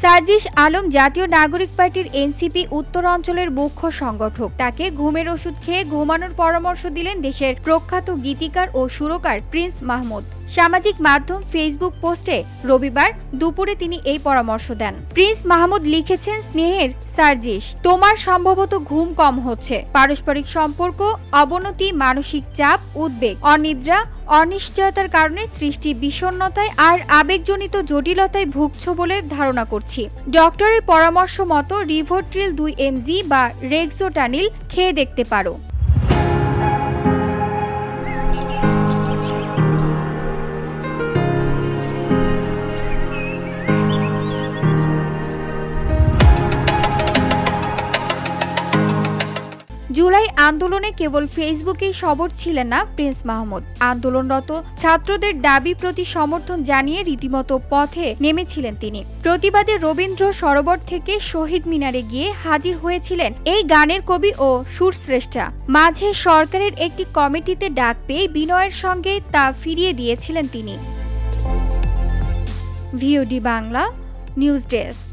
সার্জিস আলম জাতীয় নাগরিক পার্টির এনসিপি উত্তর অঞ্চলের মুখ্য সংগঠক। তাকে ঘুমের ওষুধ খেয়ে ঘুমানোর পরামর্শ দিলেন দেশের প্রখ্যাত গীতিকার ও সুরকার প্রিন্স মাহমুদ। সামাজিক মাধ্যম ফেসবুক পোস্টে রবিবার দুপুরে তিনি এই পরামর্শ দেন। প্রিন্স মাহমুদ লিখেছেন, স্নেহের সার্জিস, তোমার সম্ভবত ঘুম কম হচ্ছে, পারস্পরিক সম্পর্ক অবনতি, মানসিক চাপ, উদ্বেগ, অনিদ্রা, অনিশ্চয়তার কারণে সৃষ্টি বিষণ্ণতায় আর আবেগজনিত জটিলতায় ভুগছ বলে ধারণা করছি। ডক্টরের পরামর্শ মতো রিভোট্রিল 2 mg বা রেক্সোটানিল খেয়ে দেখতে পারো। জুলাই আন্দোলনে কেবল ফেসবুকেই সরব ছিলেন না প্রিন্স মাহমুদ। আন্দোলনরত ছাত্রদের দাবি প্রতি সমর্থন জানিয়ে রীতিমতো পথে নেমেছিলেন তিনি। প্রতিবাদে রবীন্দ্র সরোবর থেকে শহীদ মিনারে গিয়ে হাজির হয়েছিলেন এই গানের কবি ও সুরশ্রেষ্ঠা। মাঝে সরকারের একটি কমিটিতে ডাক পেয়ে বিনয়ের সঙ্গে তা ফিরিয়ে দিয়েছিলেন তিনি। VOD Bangla news desk.